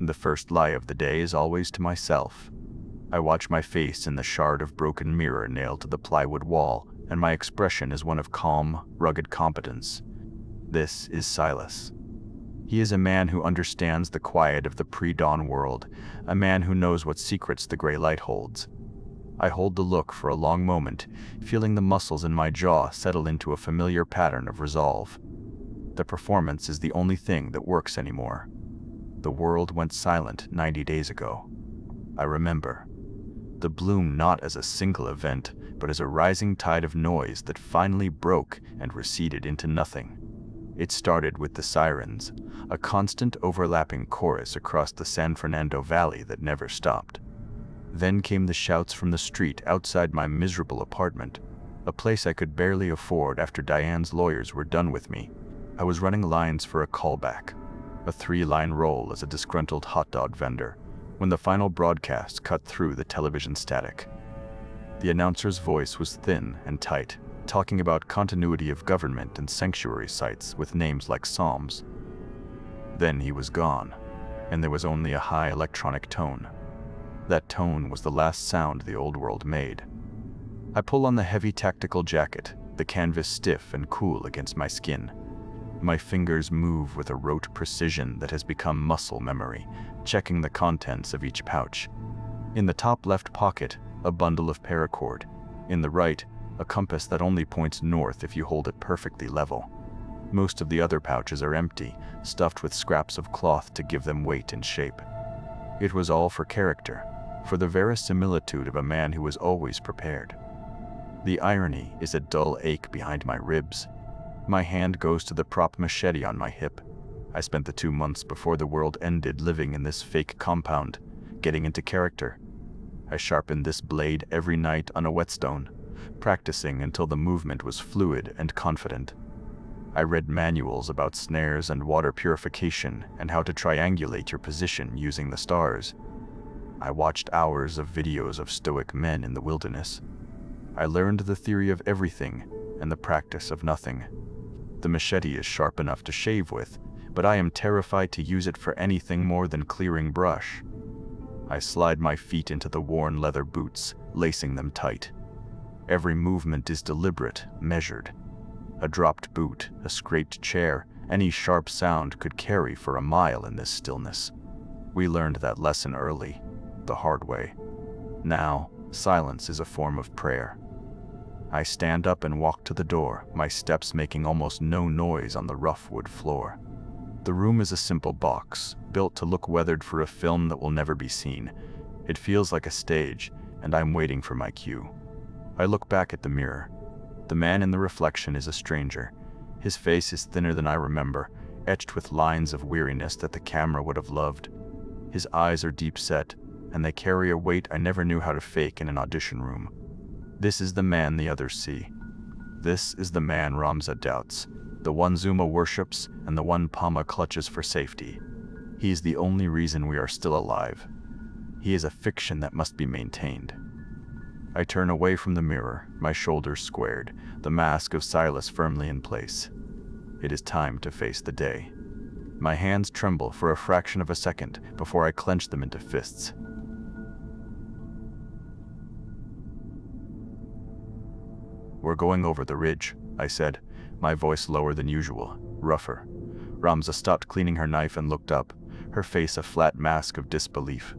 The first lie of the day is always to myself. I watch my face in the shard of broken mirror nailed to the plywood wall, and my expression is one of calm, rugged competence. This is Silas. He is a man who understands the quiet of the pre-dawn world, a man who knows what secrets the gray light holds. I hold the look for a long moment, feeling the muscles in my jaw settle into a familiar pattern of resolve. The performance is the only thing that works anymore. The world went silent 90 days ago. I remember. The bloom not as a single event, but as a rising tide of noise that finally broke and receded into nothing. It started with the sirens, a constant overlapping chorus across the San Fernando Valley that never stopped. Then came the shouts from the street outside my miserable apartment, a place I could barely afford after Diane's lawyers were done with me. I was running lines for a callback, a 3-line role as a disgruntled hot dog vendor, when the final broadcast cut through the television static. The announcer's voice was thin and tight, talking about continuity of government and sanctuary sites with names like Psalms. Then he was gone, and there was only a high electronic tone. That tone was the last sound the old world made. I pull on the heavy tactical jacket, the canvas stiff and cool against my skin. My fingers move with a rote precision that has become muscle memory, checking the contents of each pouch. In the top left pocket, a bundle of paracord. In the right, a compass that only points north if you hold it perfectly level. Most of the other pouches are empty, stuffed with scraps of cloth to give them weight and shape. It was all for character, for the verisimilitude of a man who was always prepared. The irony is a dull ache behind my ribs. My hand goes to the prop machete on my hip. I spent the 2 months before the world ended living in this fake compound, getting into character. I sharpened this blade every night on a whetstone, practicing until the movement was fluid and confident. I read manuals about snares and water purification and how to triangulate your position using the stars. I watched hours of videos of stoic men in the wilderness. I learned the theory of everything and the practice of nothing. The machete is sharp enough to shave with, but I am terrified to use it for anything more than clearing brush. I slide my feet into the worn leather boots, lacing them tight. Every movement is deliberate, measured. A dropped boot, a scraped chair, any sharp sound could carry for a mile in this stillness. We learned that lesson early, the hard way. Now, silence is a form of prayer. I stand up and walk to the door, my steps making almost no noise on the rough wood floor. The room is a simple box, built to look weathered for a film that will never be seen. It feels like a stage, and I'm waiting for my cue. I look back at the mirror. The man in the reflection is a stranger. His face is thinner than I remember, etched with lines of weariness that the camera would have loved. His eyes are deep set, and they carry a weight I never knew how to fake in an audition room. This is the man the others see. This is the man Ramza doubts, the one Zuma worships, and the one Pama clutches for safety. He is the only reason we are still alive. He is a fiction that must be maintained. I turn away from the mirror, my shoulders squared, the mask of Silas firmly in place. It is time to face the day. My hands tremble for a fraction of a second before I clench them into fists. "We're going over the ridge," I said, my voice lower than usual, rougher. Ramza stopped cleaning her knife and looked up, her face a flat mask of disbelief.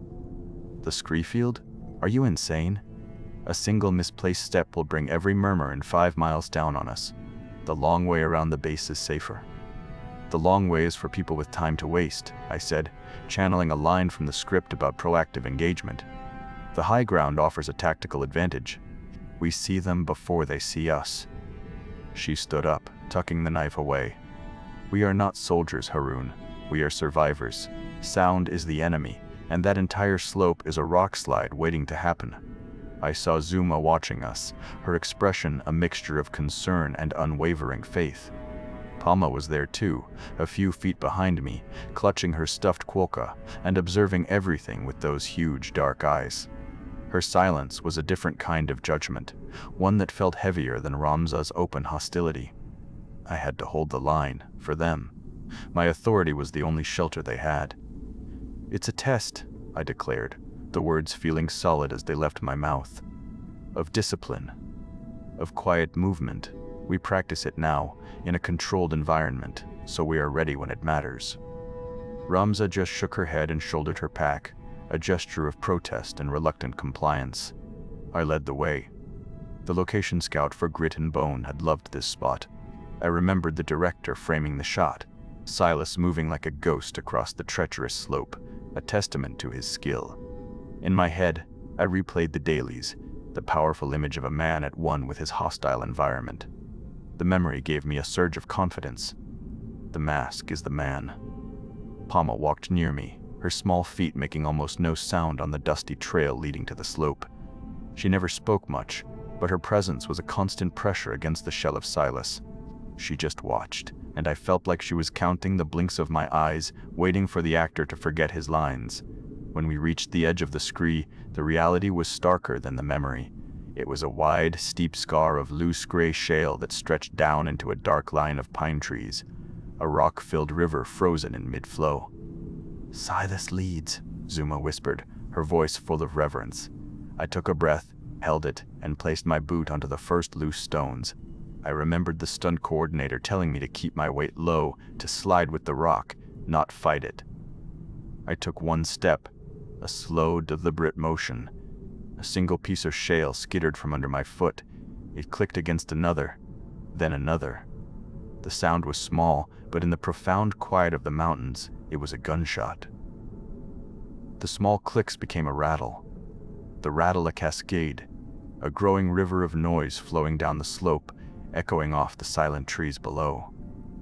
"The Screefield? Are you insane? A single misplaced step will bring every murmur in 5 miles down on us. The long way around the base is safer." "The long way is for people with time to waste," I said, channeling a line from the script about proactive engagement. "The high ground offers a tactical advantage. We see them before they see us." She stood up, tucking the knife away. "We are not soldiers, Harun. We are survivors. Sound is the enemy, and that entire slope is a rock slide waiting to happen." I saw Zuma watching us, her expression a mixture of concern and unwavering faith. Palma was there too, a few feet behind me, clutching her stuffed quokka and observing everything with those huge dark eyes. Her silence was a different kind of judgment, one that felt heavier than Ramza's open hostility. I had to hold the line, for them. My authority was the only shelter they had. "It's a test," I declared, the words feeling solid as they left my mouth. "Of discipline. Of quiet movement. We practice it now, in a controlled environment, so we are ready when it matters." Ramza just shook her head and shouldered her pack, a gesture of protest and reluctant compliance. I led the way. The location scout for Grit and Bone had loved this spot. I remembered the director framing the shot, Silas moving like a ghost across the treacherous slope, a testament to his skill. In my head, I replayed the dailies, the powerful image of a man at one with his hostile environment. The memory gave me a surge of confidence. The mask is the man. Palma walked near me, her small feet making almost no sound on the dusty trail leading to the slope. She never spoke much, but her presence was a constant pressure against the shell of Silas. She just watched, and I felt like she was counting the blinks of my eyes, waiting for the actor to forget his lines. When we reached the edge of the scree, the reality was starker than the memory. It was a wide, steep scar of loose gray shale that stretched down into a dark line of pine trees, a rock-filled river frozen in mid-flow. "Silas leads," Zuma whispered, her voice full of reverence. I took a breath, held it, and placed my boot onto the first loose stones. I remembered the stunt coordinator telling me to keep my weight low, to slide with the rock, not fight it. I took one step, a slow, deliberate motion. A single piece of shale skittered from under my foot. It clicked against another, then another. The sound was small, but in the profound quiet of the mountains, it was a gunshot. The small clicks became a rattle. The rattle a cascade, a growing river of noise flowing down the slope, echoing off the silent trees below.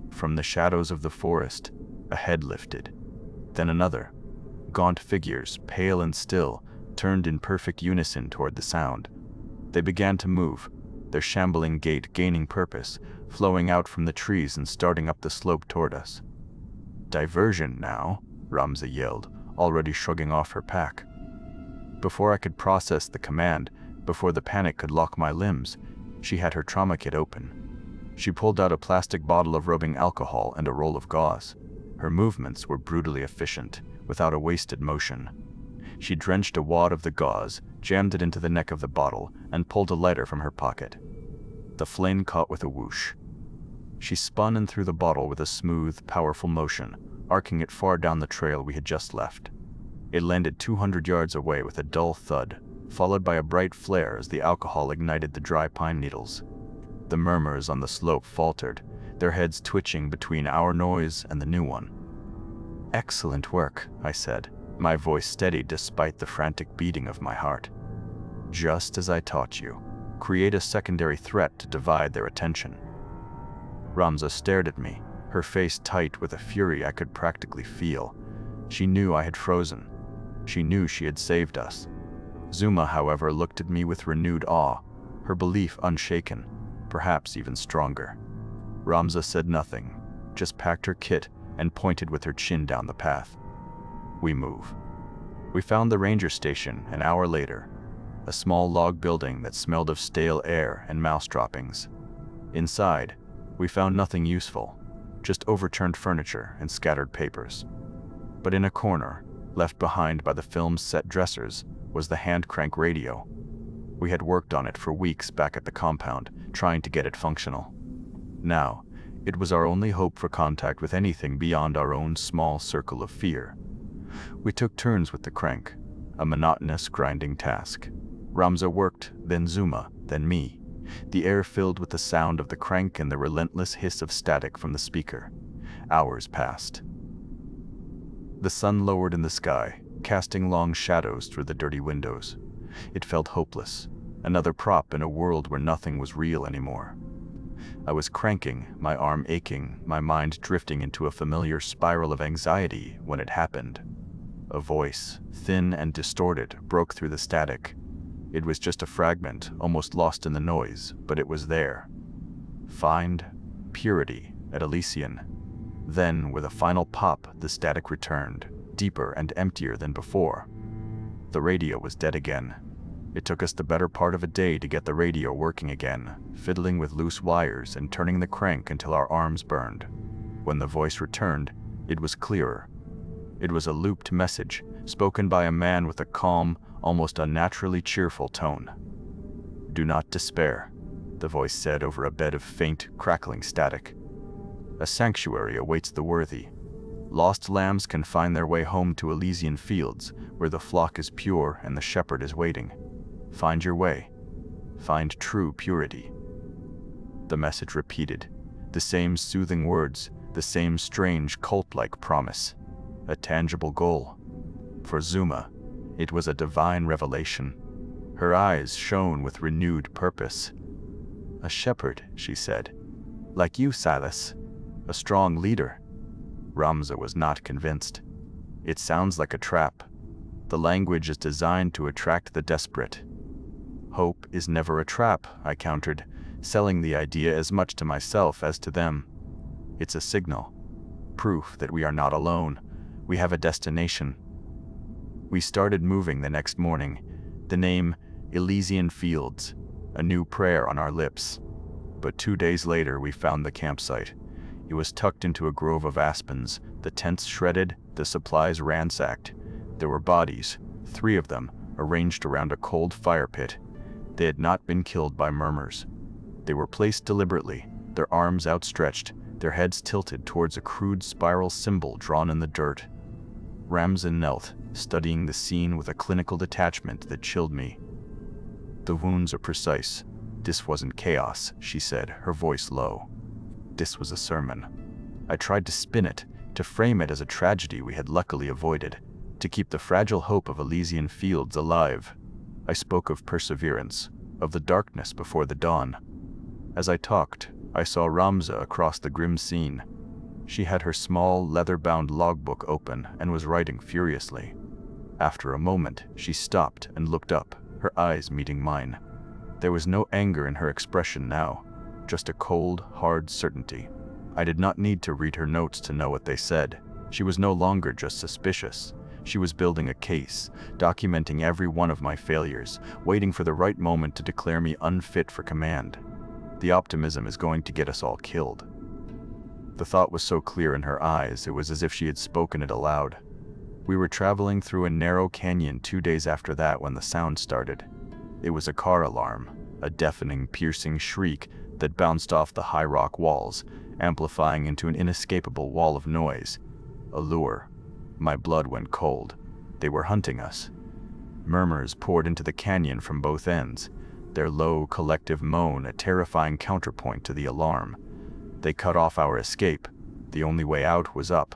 From the shadows of the forest, a head lifted, then another. Gaunt figures, pale and still, turned in perfect unison toward the sound. They began to move, their shambling gait gaining purpose, flowing out from the trees and starting up the slope toward us. "Diversion now," Ramza yelled, already shrugging off her pack. Before I could process the command, before the panic could lock my limbs, she had her trauma kit open. She pulled out a plastic bottle of rubbing alcohol and a roll of gauze. Her movements were brutally efficient, without a wasted motion. She drenched a wad of the gauze, jammed it into the neck of the bottle, and pulled a lighter from her pocket. The flame caught with a whoosh. She spun and threw the bottle with a smooth, powerful motion, arcing it far down the trail we had just left. It landed 200 yards away with a dull thud, followed by a bright flare as the alcohol ignited the dry pine needles. The murmurs on the slope faltered, their heads twitching between our noise and the new one. "Excellent work," I said, my voice steady despite the frantic beating of my heart. "Just as I taught you. Create a secondary threat to divide their attention." Ramza stared at me, her face tight with a fury I could practically feel. She knew I had frozen. She knew she had saved us. Zuma, however, looked at me with renewed awe, her belief unshaken, perhaps even stronger. Ramza said nothing, just packed her kit and pointed with her chin down the path. We move. We found the ranger station an hour later, a small log building that smelled of stale air and mouse droppings. Inside, we found nothing useful, just overturned furniture and scattered papers. But in a corner, left behind by the film's set dressers, was the hand-crank radio. We had worked on it for weeks back at the compound, trying to get it functional. Now, it was our only hope for contact with anything beyond our own small circle of fear. We took turns with the crank, a monotonous, grinding task. Ramza worked, then Zuma, then me, the air filled with the sound of the crank and the relentless hiss of static from the speaker. Hours passed. The sun lowered in the sky, casting long shadows through the dirty windows. It felt hopeless, another prop in a world where nothing was real anymore. I was cranking, my arm aching, my mind drifting into a familiar spiral of anxiety when it happened. A voice, thin and distorted, broke through the static. It was just a fragment, almost lost in the noise, but it was there. Find purity at Elysian. Then, with a final pop, the static returned, deeper and emptier than before. The radio was dead again. It took us the better part of a day to get the radio working again, fiddling with loose wires and turning the crank until our arms burned. When the voice returned, it was clearer. It was a looped message, spoken by a man with a calm, almost unnaturally cheerful tone. "Do not despair," the voice said over a bed of faint, crackling static. "A sanctuary awaits the worthy. Lost lambs can find their way home to Elysian fields, where the flock is pure and the shepherd is waiting. Find your way. Find true purity." The message repeated, the same soothing words, the same strange cult-like promise. A tangible goal. For Zuma, it was a divine revelation. Her eyes shone with renewed purpose. "A shepherd," she said. "Like you, Silas. A strong leader." Ramza was not convinced. "It sounds like a trap. The language is designed to attract the desperate." "Hope is never a trap," I countered, selling the idea as much to myself as to them. "It's a signal. Proof that we are not alone. We have a destination." We started moving the next morning, the name Elysian Fields, a new prayer on our lips. But 2 days later we found the campsite. It was tucked into a grove of aspens, the tents shredded, the supplies ransacked. There were bodies, 3 of them, arranged around a cold fire pit. They had not been killed by murmurs. They were placed deliberately, their arms outstretched, their heads tilted towards a crude spiral symbol drawn in the dirt. Ramza knelt, studying the scene with a clinical detachment that chilled me. "The wounds are precise. This wasn't chaos," she said, her voice low. "This was a sermon." I tried to spin it, to frame it as a tragedy we had luckily avoided, to keep the fragile hope of Elysian Fields alive. I spoke of perseverance, of the darkness before the dawn. As I talked, I saw Ramza across the grim scene. She had her small, leather-bound logbook open and was writing furiously. After a moment, she stopped and looked up, her eyes meeting mine. There was no anger in her expression now, just a cold, hard certainty. I did not need to read her notes to know what they said. She was no longer just suspicious. She was building a case, documenting every one of my failures, waiting for the right moment to declare me unfit for command. The optimism is going to get us all killed. The thought was so clear in her eyes, it was as if she had spoken it aloud. We were traveling through a narrow canyon 2 days after that when the sound started. It was a car alarm, a deafening, piercing shriek that bounced off the high rock walls, amplifying into an inescapable wall of noise. A lure. My blood went cold. They were hunting us. Murmurs poured into the canyon from both ends, their low, collective moan a terrifying counterpoint to the alarm. They cut off our escape. The only way out was up.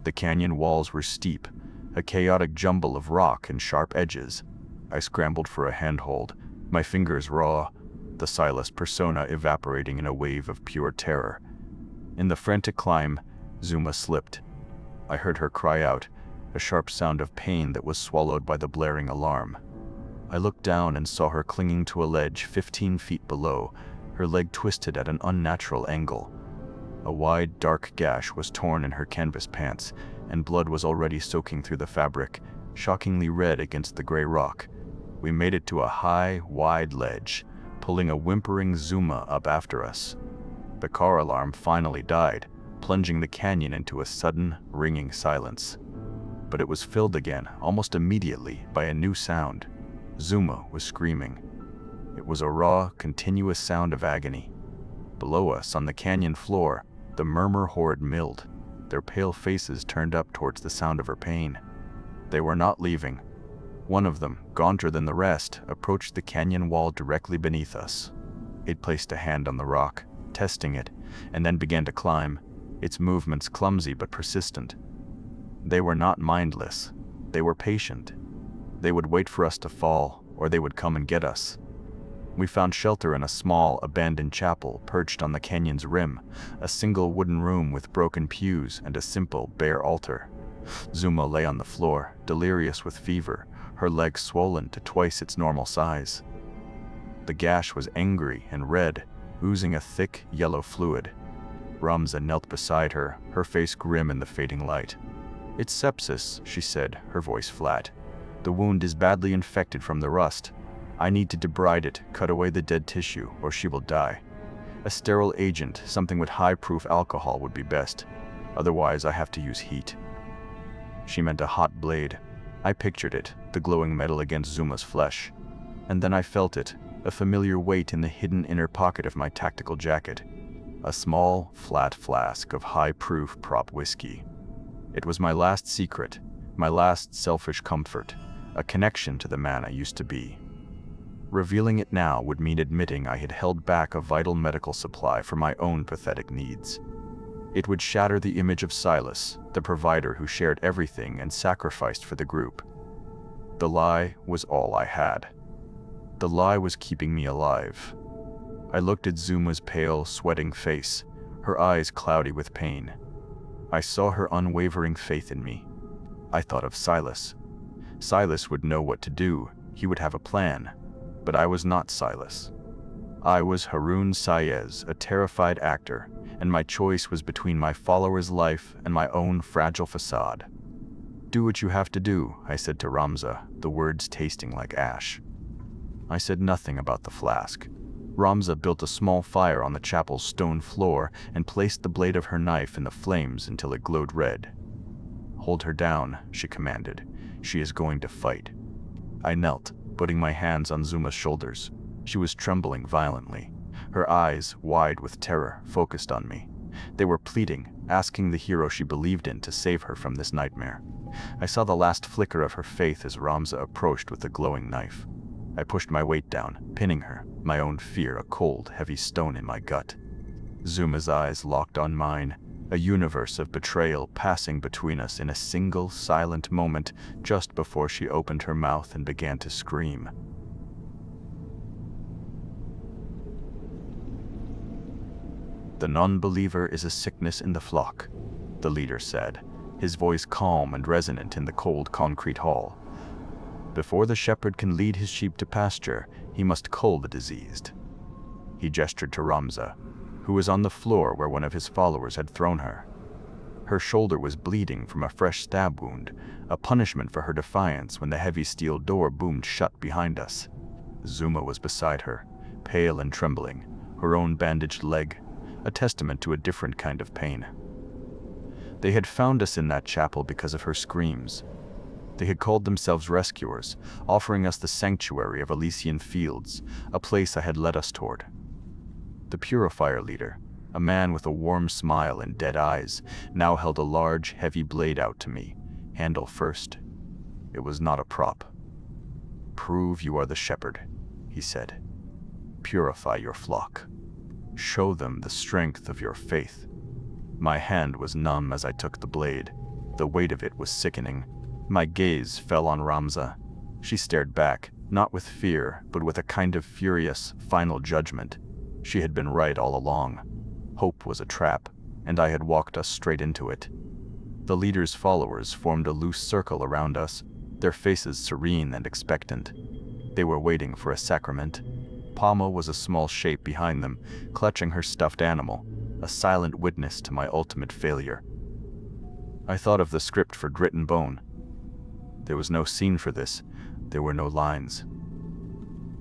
The canyon walls were steep, a chaotic jumble of rock and sharp edges. I scrambled for a handhold, my fingers raw, the Silas persona evaporating in a wave of pure terror. In the frantic climb, Zuma slipped. I heard her cry out, a sharp sound of pain that was swallowed by the blaring alarm. I looked down and saw her clinging to a ledge 15 feet below, her leg twisted at an unnatural angle. A wide, dark gash was torn in her canvas pants, and blood was already soaking through the fabric, shockingly red against the gray rock. We made it to a high, wide ledge, pulling a whimpering Zuma up after us. The car alarm finally died, plunging the canyon into a sudden, ringing silence. But it was filled again, almost immediately, by a new sound. Zuma was screaming. It was a raw, continuous sound of agony. Below us, on the canyon floor, the murmur horde milled, their pale faces turned up towards the sound of her pain. They were not leaving. One of them, gaunter than the rest, approached the canyon wall directly beneath us. It placed a hand on the rock, testing it, and then began to climb, its movements clumsy but persistent. They were not mindless. They were patient. They would wait for us to fall, or they would come and get us. We found shelter in a small, abandoned chapel perched on the canyon's rim, a single wooden room with broken pews and a simple, bare altar. Zuma lay on the floor, delirious with fever, her legs swollen to twice its normal size. The gash was angry and red, oozing a thick, yellow fluid. Ramza knelt beside her, her face grim in the fading light. "It's sepsis," she said, her voice flat. "The wound is badly infected from the rust. I need to debride it, cut away the dead tissue, or she will die. A sterile agent, something with high-proof alcohol would be best. Otherwise, I have to use heat." She meant a hot blade. I pictured it, the glowing metal against Zuma's flesh. And then I felt it, a familiar weight in the hidden inner pocket of my tactical jacket. A small, flat flask of high-proof prop whiskey. It was my last secret, my last selfish comfort, a connection to the man I used to be. Revealing it now would mean admitting I had held back a vital medical supply for my own pathetic needs. It would shatter the image of Silas, the provider who shared everything and sacrificed for the group. The lie was all I had. The lie was keeping me alive. I looked at Zuma's pale, sweating face, her eyes cloudy with pain. I saw her unwavering faith in me. I thought of Silas. Silas would know what to do, he would have a plan. But I was not Silas. I was Harun Saez, a terrified actor, and my choice was between my follower's life and my own fragile facade. "Do what you have to do," I said to Ramza, the words tasting like ash. I said nothing about the flask. Ramza built a small fire on the chapel's stone floor and placed the blade of her knife in the flames until it glowed red. "Hold her down," she commanded. "She is going to fight." I knelt, putting my hands on Zuma's shoulders. She was trembling violently. Her eyes, wide with terror, focused on me. They were pleading, asking the hero she believed in to save her from this nightmare. I saw the last flicker of her faith as Ramza approached with the glowing knife. I pushed my weight down, pinning her, my own fear a cold, heavy stone in my gut. Zuma's eyes locked on mine, a universe of betrayal passing between us in a single, silent moment just before she opened her mouth and began to scream. "The non-believer is a sickness in the flock," the leader said, his voice calm and resonant in the cold concrete hall. "Before the shepherd can lead his sheep to pasture, he must cull the diseased." He gestured to Ramza, who was on the floor where one of his followers had thrown her. Her shoulder was bleeding from a fresh stab wound, a punishment for her defiance when the heavy steel door boomed shut behind us. Zuma was beside her, pale and trembling, her own bandaged leg, a testament to a different kind of pain. They had found us in that chapel because of her screams. They had called themselves rescuers, offering us the sanctuary of Elysian Fields, a place I had led us toward. The purifier leader, a man with a warm smile and dead eyes, now held a large, heavy blade out to me, handle first. It was not a prop. "Prove you are the shepherd," he said. "Purify your flock. Show them the strength of your faith." My hand was numb as I took the blade. The weight of it was sickening. My gaze fell on Ramza. She stared back, not with fear, but with a kind of furious, final judgment. She had been right all along. Hope was a trap, and I had walked us straight into it. The leader's followers formed a loose circle around us, their faces serene and expectant. They were waiting for a sacrament. Palma was a small shape behind them, clutching her stuffed animal, a silent witness to my ultimate failure. I thought of the script for Grit and Bone. There was no scene for this. There were no lines.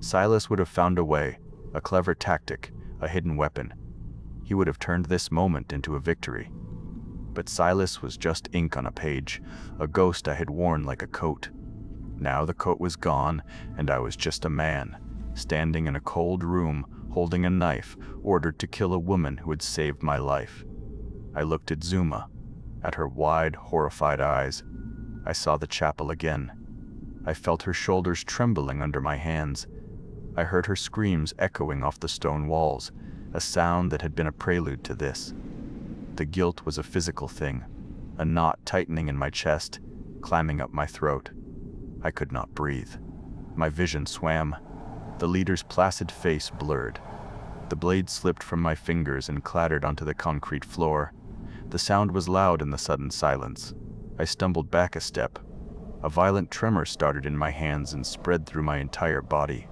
Silas would have found a way, a clever tactic, a hidden weapon. He would have turned this moment into a victory. But Silas was just ink on a page, a ghost I had worn like a coat. Now the coat was gone, and I was just a man, standing in a cold room, holding a knife, ordered to kill a woman who had saved my life. I looked at Zuma, at her wide, horrified eyes. I saw the chapel again. I felt her shoulders trembling under my hands. I heard her screams echoing off the stone walls, a sound that had been a prelude to this. The guilt was a physical thing, a knot tightening in my chest, climbing up my throat. I could not breathe. My vision swam. The leader's placid face blurred. The blade slipped from my fingers and clattered onto the concrete floor. The sound was loud in the sudden silence. I stumbled back a step. A violent tremor started in my hands and spread through my entire body.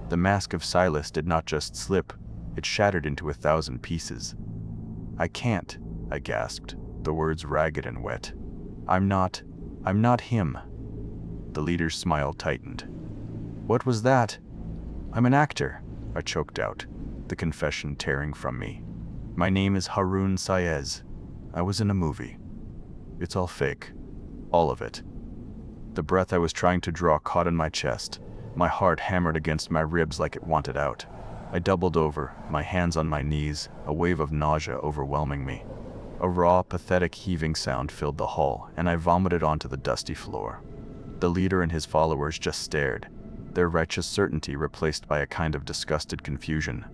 The mask of Silas did not just slip, it shattered into 1,000 pieces. "I can't," I gasped, the words ragged and wet. I'm not him." The leader's smile tightened. "What was that?" "I'm an actor," I choked out, the confession tearing from me. "My name is Harun Saez. I was in a movie. It's all fake." All of it. The breath I was trying to draw caught in my chest. My heart hammered against my ribs like it wanted out. I doubled over, my hands on my knees, a wave of nausea overwhelming me. A raw, pathetic heaving sound filled the hall, and I vomited onto the dusty floor. The leader and his followers just stared, their righteous certainty replaced by a kind of disgusted confusion.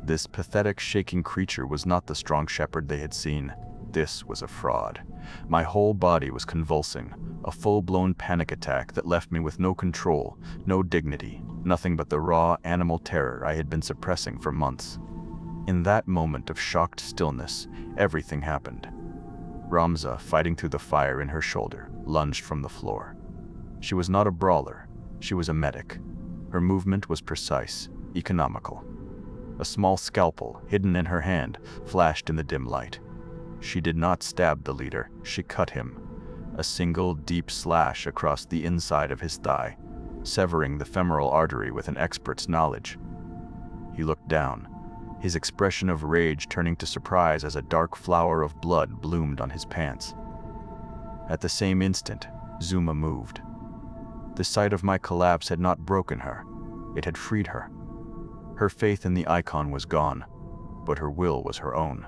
This pathetic, shaking creature was not the strong shepherd they had seen. This was a fraud. My whole body was convulsing, a full-blown panic attack that left me with no control, no dignity, nothing but the raw, animal terror I had been suppressing for months. In that moment of shocked stillness, everything happened. Ramza, fighting through the fire in her shoulder, lunged from the floor. She was not a brawler, she was a medic. Her movement was precise, economical. A small scalpel, hidden in her hand, flashed in the dim light. She did not stab the leader, she cut him. A single, deep slash across the inside of his thigh, severing the femoral artery with an expert's knowledge. He looked down, his expression of rage turning to surprise as a dark flower of blood bloomed on his pants. At the same instant, Zuma moved. The sight of my collapse had not broken her, it had freed her. Her faith in the icon was gone, but her will was her own.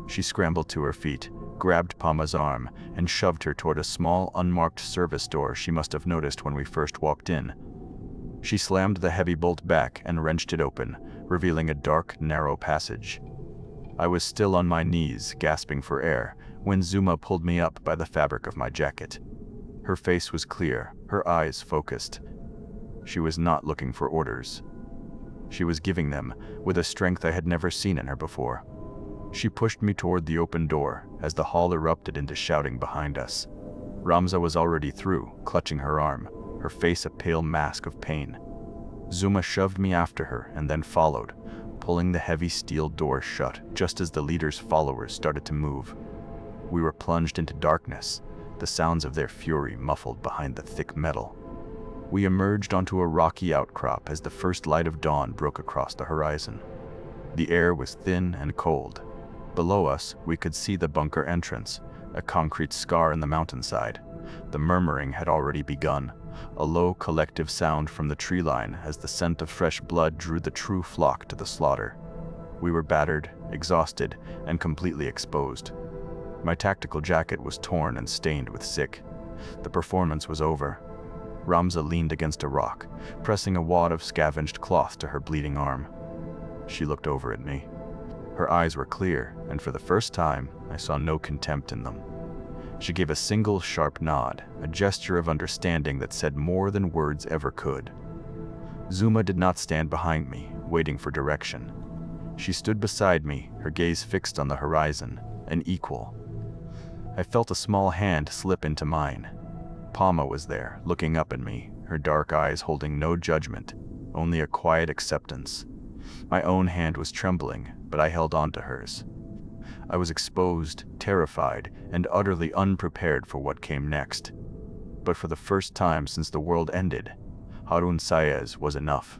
She scrambled to her feet, grabbed Pama's arm, and shoved her toward a small, unmarked service door she must have noticed when we first walked in. She slammed the heavy bolt back and wrenched it open, revealing a dark, narrow passage. I was still on my knees, gasping for air, when Zuma pulled me up by the fabric of my jacket. Her face was clear, her eyes focused. She was not looking for orders. She was giving them, with a strength I had never seen in her before. She pushed me toward the open door as the hall erupted into shouting behind us. Ramza was already through, clutching her arm, her face a pale mask of pain. Zuma shoved me after her and then followed, pulling the heavy steel door shut just as the leader's followers started to move. We were plunged into darkness, the sounds of their fury muffled behind the thick metal. We emerged onto a rocky outcrop as the first light of dawn broke across the horizon. The air was thin and cold. Below us, we could see the bunker entrance, a concrete scar in the mountainside. The murmuring had already begun, a low collective sound from the tree line as the scent of fresh blood drew the true flock to the slaughter. We were battered, exhausted, and completely exposed. My tactical jacket was torn and stained with sick. The performance was over. Ramza leaned against a rock, pressing a wad of scavenged cloth to her bleeding arm. She looked over at me. Her eyes were clear, and for the first time, I saw no contempt in them. She gave a single sharp nod, a gesture of understanding that said more than words ever could. Zuma did not stand behind me, waiting for direction. She stood beside me, her gaze fixed on the horizon, an equal. I felt a small hand slip into mine. Pama was there, looking up at me, her dark eyes holding no judgment, only a quiet acceptance. My own hand was trembling, but I held on to hers. I was exposed, terrified, and utterly unprepared for what came next. But for the first time since the world ended, Harun Saez was enough.